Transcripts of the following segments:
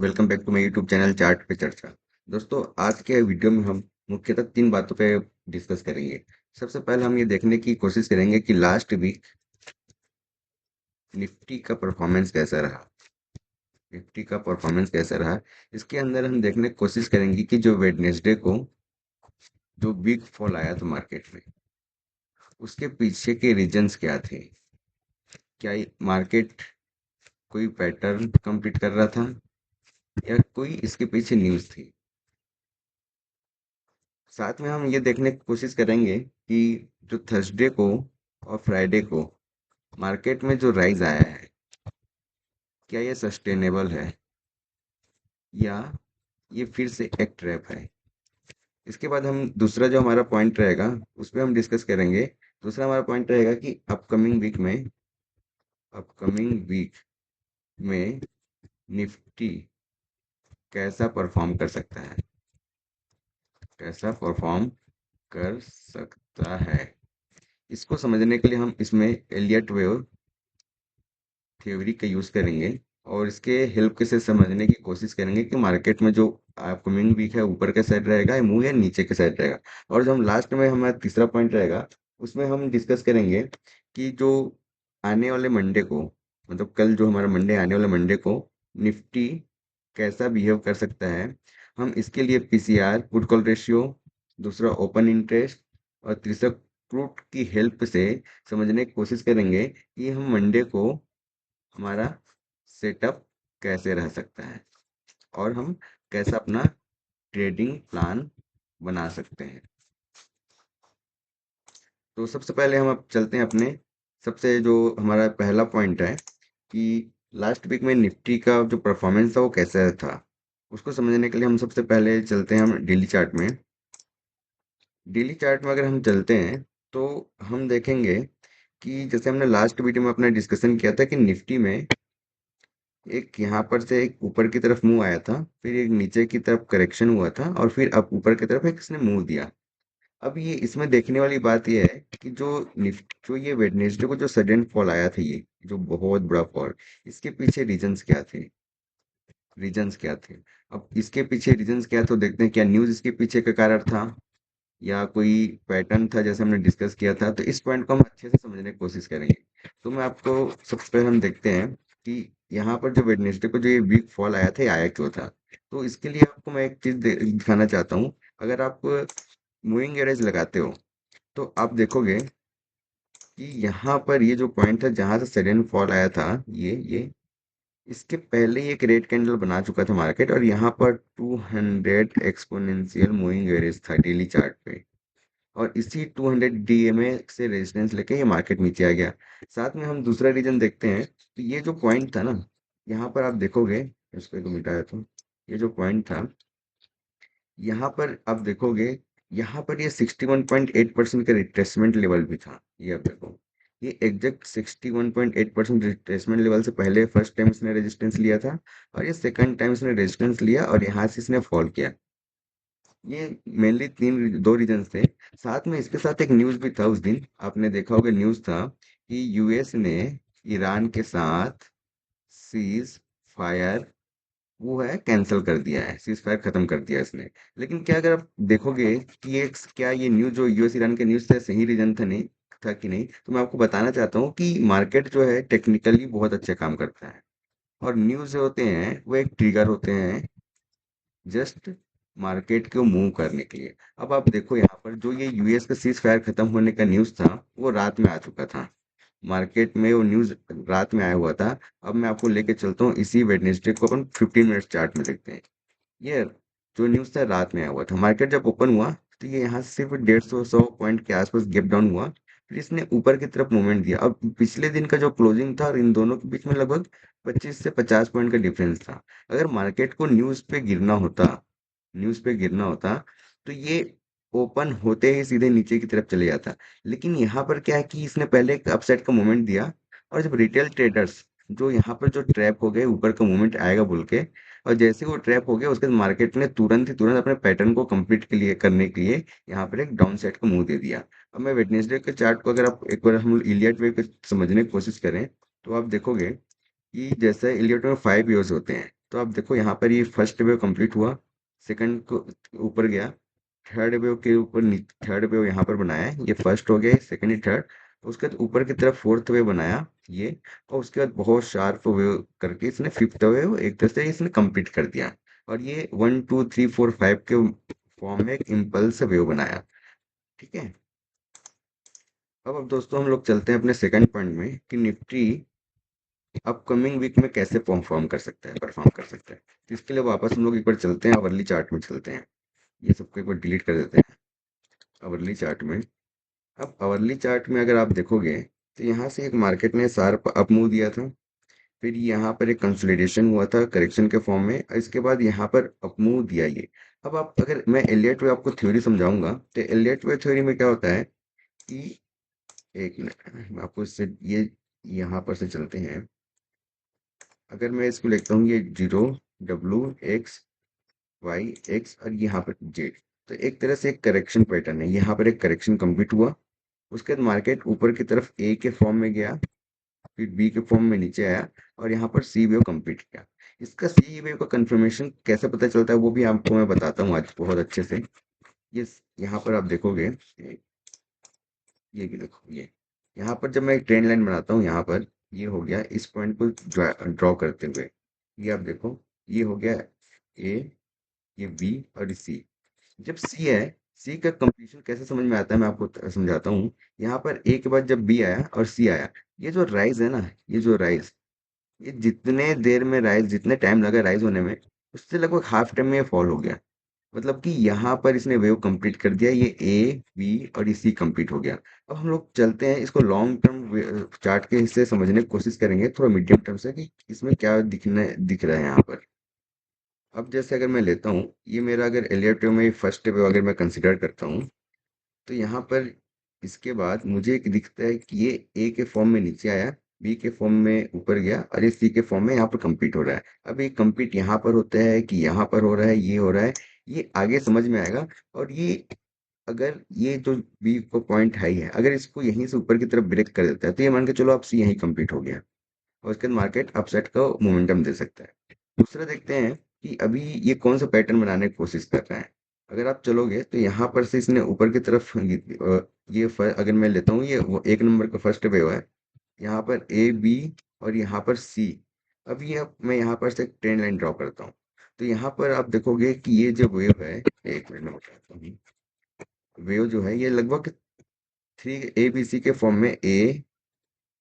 Welcome back to my YouTube channel chart पे चर्चा। दोस्तों, आज के वीडियो में हम मुख्यतः तीन बातों पे डिस्कस करेंगे। सबसे पहले हम ये देखने की कोशिश करेंगे कि लास्ट वीक निफ्टी का परफॉर्मेंस कैसा रहा। इसके अंदर हम देखने की कोशिश करेंगे कि जो वेडनेसडे को जो बिग फॉल आया था मार्केट में, उसके पीछे के रीजंस क्या थे। क्या मार्केट कोई पैटर्न कंप्लीट कर रहा था या कोई इसके पीछे न्यूज़ थी। साथ में हम ये देखने की कोशिश करेंगे कि जो थर्सडे को और फ्राइडे को मार्केट में जो राइज आया है, क्या ये सस्टेनेबल है या ये फिर से एक ट्रैप है। इसके बाद हम दूसरा जो हमारा पॉइंट रहेगा उस पर हम डिस्कस करेंगे। दूसरा हमारा पॉइंट रहेगा कि अपकमिंग वीक में निफ्टी कैसा परफॉर्म कर सकता है। इसको समझने के लिए हम इसमें एलियट वेव थ्योरी का यूज़ करेंगे और इसके हेल्प से समझने की कोशिश करेंगे कि मार्केट में जो अपकमिंग वीक है ऊपर के साइड रहेगा या मुंह या नीचे के साइड रहेगा। और जो हम लास्ट में हमारा तीसरा पॉइंट रहेगा उसमें हम डिस्कस करेंगे कि जो आने वाले मंडे को, मतलब कल जो हमारा मंडे आने वाले मंडे को निफ्टी कैसा बिहेव कर सकता है। हम इसके लिए पीसीआर पुट कॉल रेशियो, दूसरा ओपन इंटरेस्ट और तीसरा क्रूड की हेल्प से समझने की कोशिश करेंगे कि हम मंडे को हमारा सेटअप कैसे रह सकता है और हम कैसा अपना ट्रेडिंग प्लान बना सकते हैं। तो सबसे पहले हम अब चलते हैं अपने सबसे जो हमारा पहला पॉइंट है कि लास्ट वीक में निफ्टी का जो परफॉर्मेंस था वो कैसा था। उसको समझने के लिए हम सबसे पहले चलते हैं हम डेली चार्ट में। डेली चार्ट में अगर हम चलते हैं तो हम देखेंगे कि जैसे हमने लास्ट वीडियो में अपना डिस्कशन किया था कि निफ्टी में एक यहाँ पर से एक ऊपर की तरफ मुंह आया था, फिर एक नीचे की तरफ करेक्शन हुआ था और फिर अब ऊपर की तरफ एक इसने मुंह दिया। अब ये इसमें देखने वाली बात ये है कि जो ये वेडनेसडे को जो सडन फॉल आया था, ये जो बहुत बड़ा फॉल, इसके पीछे रीजंस क्या थे। अब इसके पीछे रीजंस क्या, तो देखते हैं क्या न्यूज़ इसके पीछे का कारण था या कोई पैटर्न था जैसे हमने डिस्कस किया था। तो इस पॉइंट को हम अच्छे से समझने की कोशिश करेंगे। तो मैं आपको सबसे पहले हम देखते हैं कि यहाँ पर जो वेडनेसडे को जो ये वीक फॉल आया था, ये आया क्यों था। तो इसके लिए आपको मैं एक चीज दिखाना चाहता हूँ। अगर आप मूविंग एवरेज लगाते हो तो आप देखोगे कि यहाँ पर ये जो पॉइंट था जहां से सडन फॉल आया था, ये इसके पहले ही एक रेड कैंडल बना चुका था मार्केट और यहाँ पर 200 एक्सपोनेंशियल मूविंग एवरेज था डेली चार्ट पे। और इसी 200 डीएमए से रेजिस्टेंस लेके ये मार्केट नीचे आ गया। साथ में हम दूसरा रीजन देखते हैं, तो ये जो पॉइंट था ना, यहाँ पर आप देखोगे, इसको एक मिटाया तो ये जो पॉइंट था, यहाँ पर आप देखोगे, यहाँ पर ये 61.8% का रिट्रेसमेंट लेवल भी था। ये आप देखो, ये एग्जैक्ट 61.8% रिट्रेसमेंट लेवल से पहले फर्स्ट टाइम इसने रेजिस्टेंस लिया था और ये सेकंड टाइम इसने रेजिस्टेंस लिया और यहाँ से इसने फॉल किया। ये मेनली दो रीजन थे। साथ में इसके साथ एक न्यूज भी था। उस दिन आपने देखा होगा, न्यूज था कि यूएस ने ईरान के साथ सीज फायर वो है कैंसिल कर दिया है, सीज फायर खत्म कर दिया इसने। लेकिन क्या अगर आप देखोगे कि ये क्या ये न्यूज जो यूएस ईरान के न्यूज थे सही रीजन था, नहीं था कि नहीं, तो मैं आपको बताना चाहता हूँ कि मार्केट जो है टेक्निकली बहुत अच्छे काम करता है और न्यूज जो होते हैं वो एक ट्रिगर होते हैं जस्ट मार्केट को मूव करने के लिए। अब आप देखो यहाँ पर जो ये यूएस का सीज फायर खत्म होने का न्यूज़ था वो रात में आ चुका था। मार्केट में वो न्यूज़ रात में आया हुआ था। अब मैं आपको लेके चलता हूँ इसी वेडनेसडे को, अपन 15 मिनट चार्ट में देखते हैं। ये जो न्यूज़ था रात में आया हुआ था। मार्केट जब ओपन हुआ तो ये यहाँ से सिर्फ 150 पॉइंट के आसपास गैप डाउन हुआ, फिर इसने ऊपर की तरफ मूवमेंट दिया। अब पिछले दिन का जो क्लोजिंग था और इन दोनों के बीच में लगभग 25 से 50 पॉइंट का डिफरेंस था। अगर मार्केट को न्यूज़ पे गिरना होता तो ये ओपन होते ही सीधे नीचे की तरफ चले जाता। लेकिन यहाँ पर क्या है कि इसने पहले एक अपसाइड का मूवमेंट दिया और जब रिटेल ट्रेडर्स जो यहाँ पर जो ट्रैप हो गए ऊपर का मूवमेंट आएगा बोल के, और जैसे वो ट्रैप हो गया उसके बाद मार्केट ने तुरंत अपने पैटर्न को कंप्लीट के लिए करने के लिए यहाँ पर एक डाउन साइड का मुंह दे दिया। अब मैं वेडनेसडे के चार्ट को अगर आप एक बार हम इलियट वे पे समझने की कोशिश करें तो आप देखोगे कि जैसे इलियट में 5 ईयर्स होते हैं, तो आप देखो यहाँ पर ये फर्स्ट वेव कंप्लीट हुआ, सेकंड को ऊपर गया, थर्ड वेव के ऊपर, थर्ड वेव यहाँ पर बनाया है, ये फर्स्ट हो गया, सेकंड ही थर्ड, उसके बाद ऊपर की तरफ फोर्थ वेव बनाया ये, और उसके बाद बहुत शार्प वेव करके इसने फिफ्थ वेव एक तरह से इसने कंप्लीट कर दिया, और ये 1 2 3 4 5 के फॉर्म में एक इम्पल्स वेव बनाया। ठीक है। अब दोस्तों हम लोग चलते हैं अपने सेकंड पॉइंट में कि निफ्टी अपकमिंग वीक में कैसे परफॉर्म कर सकता है, परफॉर्म कर सकता है। तो इसके लिए वापस हम लोग एक बार चलते हैं, आवरली चार्ट में चलते हैं। ये सबको एक बार डिलीट कर देते हैं। आवरली चार्ट में, अब आवरली चार्ट में अगर आप देखोगे तो यहाँ से एक मार्केट ने शार्प अप मूव दिया था, फिर यहाँ पर एक कंसोलिडेशन हुआ था करेक्शन के फॉर्म में, और इसके बाद यहाँ पर अप मूव दिया ये। अब आप, अगर मैं एलियट वे आपको थ्योरी समझाऊंगा, तो एलियट वे थ्योरी में क्या होता है कि, एक मिनट मैं आपको इससे ये यहाँ पर से चलते हैं। अगर मैं इसको लिखता हूँ, ये जीरो, WX, YX और यहाँ पर जेड, तो एक तरह से एक करेक्शन पैटर्न है। यहाँ पर एक करेक्शन कंप्लीट हुआ, उसके बाद मार्केट ऊपर की तरफ ए के फॉर्म में गया, फिर बी के फॉर्म में नीचे आया, और यहाँ पर सी वेव कंप्लीट किया। इसका सी वेव का कंफर्मेशन कैसे पता चलता है वो भी आपको मैं बताता हूँ आज बहुत अच्छे से। ये यहाँ पर आप देखोगे, ये भी देखो, ये यहाँ पर जब मैं एक ट्रेंड लाइन बनाता हूँ, यहाँ पर ये हो गया, इस पॉइंट को ड्रॉ करते हुए, ये आप देखो, ये हो गया ए, ये बी और सी। जब सी है, सी का कंप्लीशन कैसे समझ में आता है मैं आपको समझाता हूँ। यहाँ पर ए के बाद जब बी आया और सी आया, ये जो राइज है ना, ये जो राइज, ये जितने देर में राइज, जितने टाइम लगा राइज होने में, उससे लगभग हाफ टाइम में ये फॉल हो गया। मतलब कि यहाँ पर इसने वेव कंप्लीट कर दिया, ये ए बी और ये सी कंप्लीट हो गया। अब हम लोग चलते हैं, इसको लॉन्ग टर्म चार्ट के हिस्से समझने की कोशिश करेंगे, थोड़ा मीडियम टर्म से, कि इसमें क्या दिख रहा है यहाँ पर। अब जैसे अगर मैं लेता हूँ, ये मेरा अगर एलियट में फर्स्ट वेव अगर मैं कंसिडर करता हूँ, तो यहाँ पर इसके बाद मुझे एक दिखता है कि ये ए के फॉर्म में नीचे आया, बी के फॉर्म में ऊपर गया, और ये सी के फॉर्म में यहाँ पर कंप्लीट हो रहा है। अब ये कंप्लीट यहाँ पर होता है कि यहाँ पर हो रहा है, ये हो रहा है, ये आगे समझ में आएगा। और ये, अगर ये जो बी को पॉइंट हाई है, अगर इसको यहीं से ऊपर की तरफ ब्रेक कर देता है, तो ये मान के चलो आप सी यहीं कंप्लीट हो गया, और उसके बाद मार्केट अपसाइड का मोमेंटम दे सकता है। दूसरा देखते हैं कि अभी ये कौन सा पैटर्न बनाने की कोशिश कर रहा है। अगर आप चलोगे तो यहाँ पर से इसने ऊपर की तरफ अगर मैं लेता हूँ, ये वो एक नंबर का फर्स्ट वेव है, यहाँ पर ए बी और यहाँ पर सी। अब ये, अब मैं यहाँ पर से एक ट्रेंड लाइन ड्रॉ करता हूँ, तो यहाँ पर आप देखोगे कि ये जो वेव है, एक मिनट में बताता हूँ, वेव जो है ये लगभग थ्री ए बी सी के फॉर्म में, ए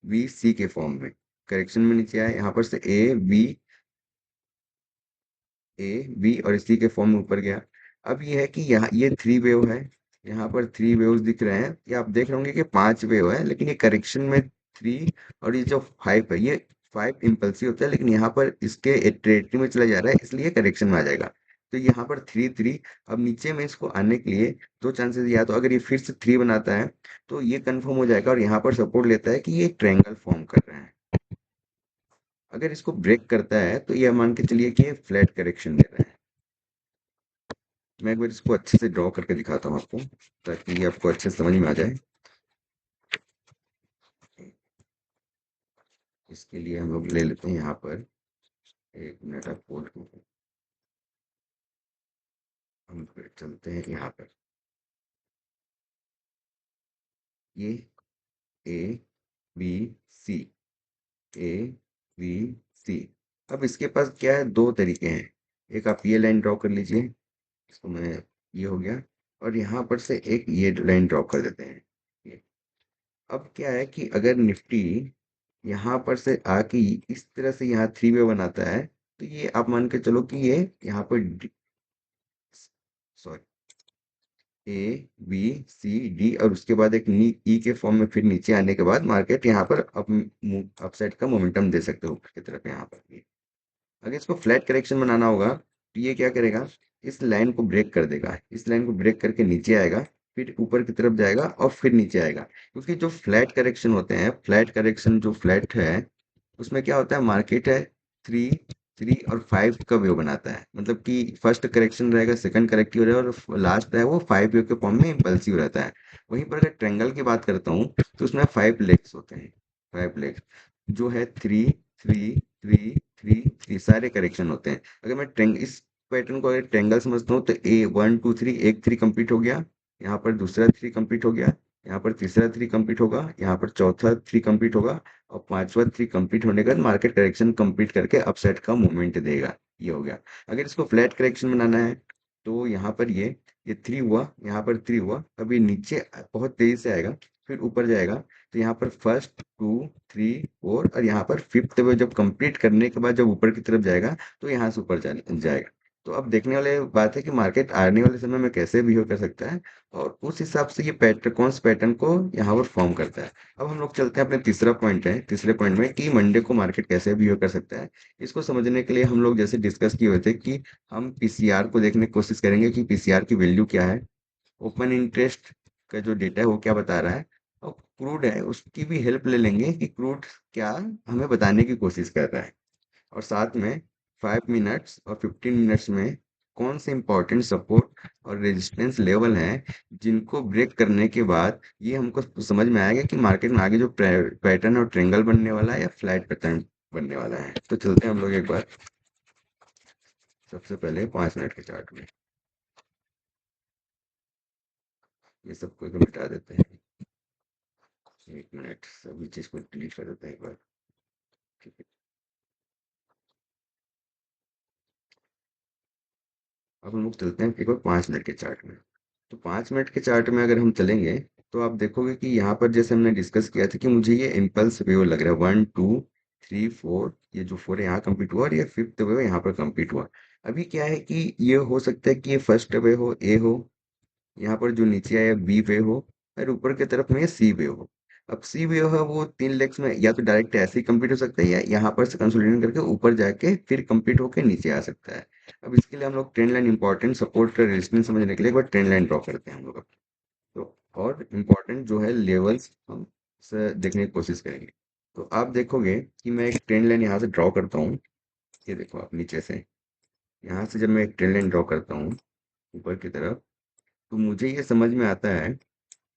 बी सी के फॉर्म में करेक्शन में नीचे आया, यहाँ पर से ए बी और सी के फॉर्म में ऊपर गया। अब ये है कि यहाँ ये थ्री वेव है, यहाँ पर थ्री वेव्स दिख रहे हैं, ये आप देख रहे होंगे कि पांच वेव है, लेकिन ये करेक्शन में थ्री, और ये जो फाइव है, ये फाइव इम्पल्सिव होता है, लेकिन यहाँ पर इसके ट्रेटरी में चला जा रहा है, इसलिए करेक्शन में आ जाएगा। तो यहाँ पर थ्री थ्री, अब नीचे में इसको आने के लिए दो चांसेस, या तो अगर ये फिर से थ्री बनाता है तो ये कंफर्म हो जाएगा, और यहाँ पर सपोर्ट लेता है कि ये ट्रायंगल फॉर्म कर रहे हैं। अगर इसको ब्रेक करता है तो ये मान के चलिए कि ये फ्लैट करेक्शन दे रहा है। मैं एक बार इसको अच्छे से ड्रॉ करके दिखाता हूँ आपको, ताकि ये आपको अच्छे से समझ में आ जाए। इसके लिए हम लोग ले लेते हैं यहाँ पर, एक मिनट आप होल्ड करो, हम फिर चलते हैं यहाँ पर, ये ए बी सी, ए बी सी। अब इसके पास क्या है, दो तरीके हैं। एक आप ये लाइन ड्रॉ कर लीजिए, इसको मैं, ये हो गया, और यहाँ पर से एक ये लाइन ड्रॉ कर देते हैं ये। अब क्या है कि अगर निफ्टी यहाँ पर से आके इस तरह से यहाँ थ्री वे बनाता है, तो ये आप मान के चलो कि ये यहाँ पर, sorry, A B C D, और उसके बाद एक ई के फॉर्म में फिर नीचे आने के बाद मार्केट यहाँ पर अपसाइड का मोमेंटम दे सकते हो ऊपर की तरफ यहाँ पर भी। अगर इसको फ्लैट करेक्शन बनाना होगा तो ये क्या करेगा, इस लाइन को ब्रेक कर देगा, इस लाइन को ब्रेक करके नीचे आएगा, फिर ऊपर की तरफ जाएगा और फिर नीचे आएगा। क्योंकि जो फ्लैट करेक्शन होते हैं, फ्लैट करेक्शन जो फ्लैट है, उसमें क्या होता है, मार्केट है थ्री थ्री और फाइव का व्यू बनाता है, मतलब कि फर्स्ट करेक्शन रहेगा, सेकंड करेक्टिव रहेगा, और लास्ट है वो फाइव व्यू के फॉर्म में इम्पल्सिव रहता है। वहीं पर अगर ट्रेंगल की बात करता हूँ, तो उसमें फाइव लेग्स होते हैं, फाइव लेग्स, जो है three three three three three सारे करेक्शन होते हैं। अगर मैं ट्रेंग इस पैटर्न को अगर ट्रेंगल समझता हूँ तो ए वन टू थ्री, एक थ्री कंप्लीट हो गया, यहाँ पर दूसरा थ्री कंप्लीट हो गया, यहाँ पर तीसरा थ्री कंप्लीट होगा, यहाँ पर चौथा थ्री कंप्लीट होगा, और पांचवा थ्री कंप्लीट होने के बाद मार्केट करेक्शन कंप्लीट करके अपसाइड का मूवमेंट देगा। ये हो गया। अगर इसको फ्लैट करेक्शन बनाना है तो यहाँ पर ये थ्री हुआ, यहाँ पर थ्री हुआ, अब ये नीचे बहुत तेजी से आएगा, फिर ऊपर जाएगा। तो यहाँ पर फर्स्ट टू थ्री फोर, और यहाँ पर फिफ्थ वे जब कंप्लीट करने के बाद जब ऊपर की तरफ जाएगा तो यहाँ से ऊपर जाएगा। तो अब देखने वाली बात है कि मार्केट आने वाले समय में कैसे बिहेव कर सकता है, और उस हिसाब से ये पैटर्न कौन से पैटर्न को यहाँ पर फॉर्म करता है। अब हम लोग चलते हैं अपने तीसरा पॉइंट है, तीसरे पॉइंट में कि मंडे को मार्केट कैसे बिहेव कर सकता है। इसको समझने के लिए हम लोग जैसे डिस्कस किए हुए थे कि हम पीसीआर को देखने की कोशिश करेंगे कि पीसीआर की वैल्यू क्या है, ओपन इंटरेस्ट का जो डेटा है वो क्या बता रहा है, और क्रूड है उसकी भी हेल्प ले लेंगे कि क्रूड क्या हमें बताने की कोशिश कर रहा है। और साथ में 5 मिनट्स और 15 मिनट्स में कौन से इंपॉर्टेंट सपोर्ट और रेजिस्टेंस लेवल हैं जिनको ब्रेक करने के बाद ये हमको समझ में आएगा कि मार्केट में आगे जो पैटर्न और ट्रेंगल बनने वाला है या फ्लैट पैटर्न बनने वाला है। तो चलते हैं हम लोग एक बार सबसे पहले 5 मिनट के चार्ट में। ये सबको तो मिटा देते हैं। एक मिनट, सभी चीज को डिलीट कर देते हैं एक बार। ठीक है। अब हम लोग चलते हैं एक बार 5 मिनट के चार्ट में। तो 5 मिनट के चार्ट में अगर हम चलेंगे तो आप देखोगे कि यहाँ पर जैसे हमने डिस्कस किया था कि मुझे ये इम्पल्स वेव लग रहा है, वन टू थ्री फोर, ये जो फोर है यहाँ कंप्लीट हुआ और ये फिफ्थ वेव यहाँ पर कंप्लीट हुआ। अभी क्या है कि ये हो सकता है कि ये फर्स्ट वेव हो, ए हो, यहाँ पर जो नीचे आया बी वे हो, और ऊपर की तरफ में सी वे हो। अब सी वे है वो तीन लेग्स में या तो डायरेक्ट ऐसे ही कंप्लीट हो सकता है, या यहाँ पर से कंसोलिडेट करके ऊपर जाके फिर कंप्लीट होके नीचे आ सकता है। अब इसके लिए हम लोग trend line important support resistance समझने के लिए एक बार ट्रेंड लाइन ड्रॉ करते हैं हम लोग। तो और इम्पोर्टेंट जो है लेवल्स हम से देखने की कोशिश करेंगे। तो आप देखोगे कि मैं एक ट्रेंड लाइन यहाँ से ड्रॉ करता हूँ। ये देखो आप नीचे से, यहाँ से जब मैं एक ट्रेंड लाइन ड्रॉ करता हूँ ऊपर की तरफ, तो मुझे ये समझ में आता है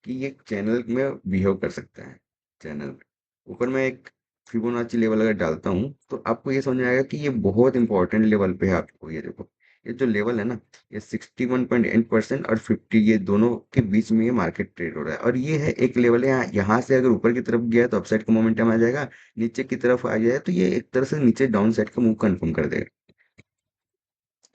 कि ये चैनल में बिहेव कर सकता है। चैनल ऊपर मैं एक फिबोनाची लेवल अगर डालता हूँ तो आपको ये समझ में आएगा कि ये बहुत इंपॉर्टेंट लेवल पे है। आपको ये देखो, ये जो लेवल है ना, ये 61.8% और 50, ये दोनों के बीच में ये मार्केट ट्रेड हो रहा है। और ये है एक लेवल है, यहाँ से अगर ऊपर की तरफ गया तो अपसाइड का मोमेंटम आ जाएगा, नीचे की तरफ आ जाए तो ये एक तरह से नीचे डाउन साइड का मूव कंफर्म कर देगा।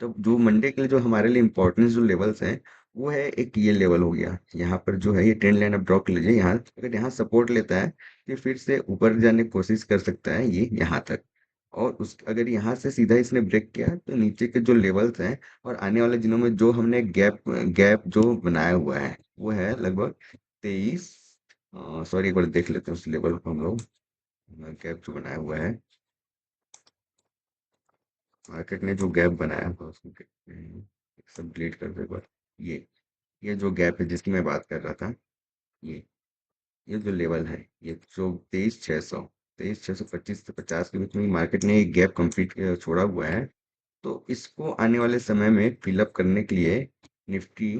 तो जो मंडे के लिए जो हमारे लिए इम्पोर्टेंस जो लेवल्स हैं, वो है एक ये लेवल हो गया, यहाँ पर जो है ये ट्रेंड लाइन आप ड्रॉ कर लीजिए। यहाँ अगर यहाँ सपोर्ट लेता है तो फिर से ऊपर जाने की कोशिश कर सकता है ये यहाँ तक। और उस अगर यहाँ से सीधा इसने ब्रेक किया तो नीचे के जो लेवल्स हैं और आने वाले दिनों में जो हमने गैप गैप जो बनाया हुआ है वो है लगभग 23, सॉरी एक बार देख लेते हैं उस लेवल को हम लोग। गैप जो बनाया हुआ है, मार्केट ने जो गैप बनाया हुआ उसको कहते हैं, सब डिलीट कर दो एक बार। ये ये जो गैप है जिसकी मैं बात कर रहा था, ये ये जो लेवल है, ये जो 23,600 से 50 के बीच में मार्केट ने एक गैप कंप्लीट छोड़ा हुआ है। तो इसको आने वाले समय में फिलअप करने के लिए निफ्टी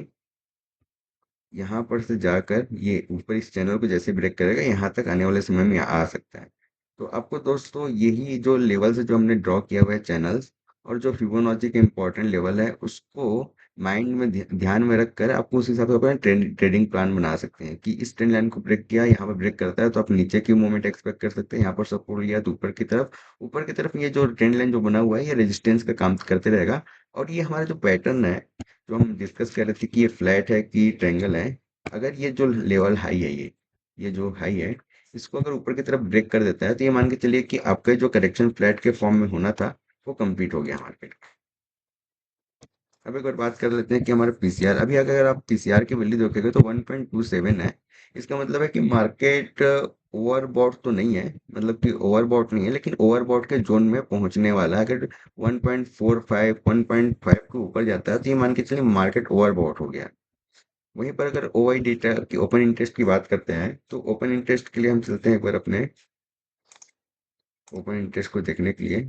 यहाँ पर से जाकर ये ऊपर इस चैनल को जैसे ब्रेक करेगा यहाँ तक आने वाले समय में आ सकता है। तो आपको दोस्तों यही जो लेवल्स है जो हमने ड्रॉ किया हुआ है चैनल्स, और जो फिबोनाची के इम्पोर्टेंट लेवल है उसको माइंड में ध्यान में रखकर आपको उस हिसाब से अपना ट्रेडिंग प्लान बना सकते हैं कि इस ट्रेंड लाइन को ब्रेक किया, यहाँ पर ब्रेक करता है तो आप नीचे की मूवमेंट एक्सपेक्ट कर सकते हैं, यहाँ पर सपोर्ट लिया तो ऊपर की तरफ ये जो ट्रेंड लाइन जो बना हुआ है ये रेजिस्टेंस का काम करते रहेगा। और ये हमारा जो पैटर्न है जो हम डिस्कस कर रहे थे कि ये फ्लैट है कि ट्रायंगल है, अगर ये जो लेवल हाई है ये जो हाई है, इसको अगर ऊपर की तरफ ब्रेक कर देता है तो ये मान के चलिए कि आपका जो करेक्शन फ्लैट के फॉर्म में होना था वो कंप्लीट हो गया मार्केट। अब एक बार बात कर लेते हैं कि हमारे पीसीआर, अभी अगर आप पीसीआर की वैल्यू देखोगे तो 1.27 है। इसका मतलब है कि मार्केट ओवरबॉट तो नहीं है, मतलब कि ओवरबॉट नहीं है लेकिन ओवरबॉट के जोन में पहुंचने वाला है। अगर 1.45 1.5 के ऊपर जाता है तो ये मान के चलिए मार्केट ओवरबॉट हो गया। वहीं पर अगर ओआई डेटा की ओपन इंटरेस्ट की बात करते हैं तो ओपन इंटरेस्ट के लिए हम चलते हैं एक बार अपने ओपन इंटरेस्ट को देखने के लिए।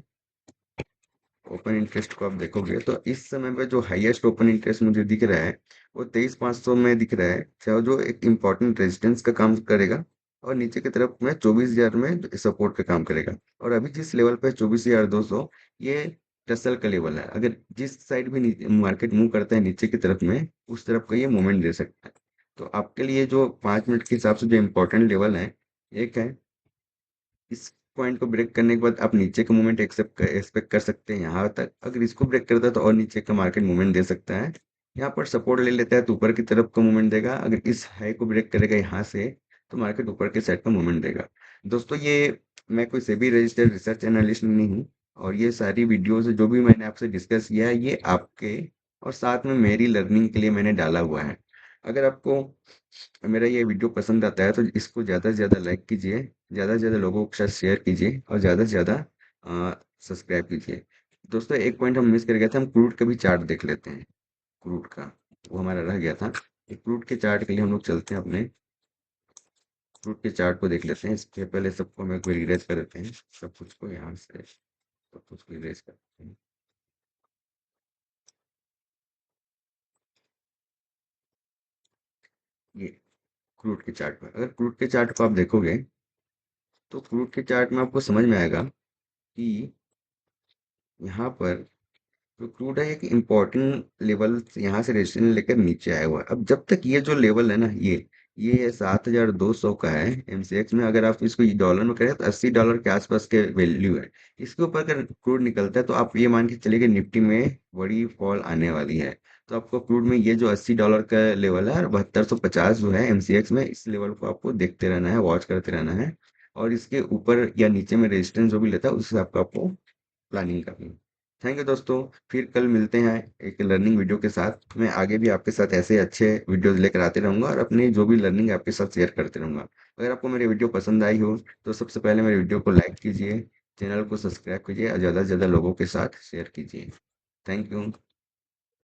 ओपन इंटरेस्ट को आप देखोगे तो इस समय पे जो हाईएस्ट ओपन इंटरेस्ट मुझे दिख रहा है वो 23,500 में दिख रहा है, चाहे जो एक इम्पोर्टेंट रेजिस्टेंस का काम करेगा। और नीचे की तरफ में 24,000 में सपोर्ट का काम करेगा। और अभी जिस लेवल पे 24,200, ये टसल का लेवल है। अगर जिस साइड भी मार्केट मूव करता है नीचे की तरफ में, उस तरफ का ये मूवमेंट दे सकता है। तो आपके लिए जो 5 मिनट के हिसाब से जो इम्पोर्टेंट लेवल है, एक है इस पॉइंट को ब्रेक करने के बाद आप नीचे का मूवमेंट एक्सपेक्ट कर सकते हैं यहाँ तक। अगर इसको ब्रेक करता है तो और नीचे का मार्केट मूवमेंट दे सकता है। यहाँ पर सपोर्ट ले लेता है तो ऊपर की तरफ का मूवमेंट देगा। अगर इस हाई को ब्रेक करेगा यहाँ से, तो मार्केट ऊपर के साइड का मूवमेंट देगा। दोस्तों, ये मैं कोई सेबी रजिस्टर्ड रिसर्च एनालिस्ट नहीं हूँ, और ये सारी वीडियोस जो भी मैंने आपसे डिस्कस किया है, ये आपके और साथ में मेरी लर्निंग के लिए मैंने डाला हुआ है। अगर आपको मेरा ये वीडियो पसंद आता है तो इसको ज़्यादा से ज़्यादा लाइक कीजिए, ज़्यादा से ज़्यादा लोगों के साथ शेयर कीजिए, और ज़्यादा से ज़्यादा सब्सक्राइब कीजिए। दोस्तों, एक पॉइंट हम मिस कर गए थे, हम क्रूड का भी चार्ट देख लेते हैं। क्रूड का वो हमारा रह गया था। क्रूड के चार्ट के लिए हम लोग चलते हैं, अपने क्रूड के चार्ट को देख लेते हैं। इसके पहले सबको हम एक बार इरेज कर देते हैं, सब कुछ को यहाँ से सब कुछ को इरेज करते हैं। ये क्रूड के चार्ट पर, अगर क्रूड के चार्ट को आप देखोगे, तो क्रूड के चार्ट में आपको समझ में आएगा कि यहाँ पर तो क्रूड है एक इम्पोर्टेंट लेवल यहाँ से रेजिस्टेंस लेकर नीचे आया हुआ है। अब जब तक ये जो लेवल है ना, ये 7,200 का है एमसीएक्स में। अगर आप इसको डॉलर में करें तो $80 के आसपास के वैल्यू है। इसके ऊपर अगर क्रूड निकलता है तो आप ये मान के चलिए कि निफ्टी में बड़ी फॉल आने वाली है। तो आपको क्रूड में ये जो $80 का लेवल है और 7250 जो है एमसीएक्स में, इस लेवल को आपको देखते रहना है, वॉच करते रहना है। और इसके ऊपर या नीचे में रेजिस्टेंस जो भी लेता है उस हिसाब का आपको प्लानिंग करनी है। थैंक यू दोस्तों, फिर कल मिलते हैं एक लर्निंग वीडियो के साथ। मैं आगे भी आपके साथ ऐसे अच्छे वीडियोस लेकर आते रहूंगा, और अपनी जो भी लर्निंग है आपके साथ शेयर करते रहूंगा। अगर आपको मेरी वीडियो पसंद आई हो तो सबसे पहले मेरे वीडियो को लाइक कीजिए, चैनल को सब्सक्राइब कीजिए, और ज़्यादा से ज़्यादा लोगों के साथ शेयर कीजिए। Thank you.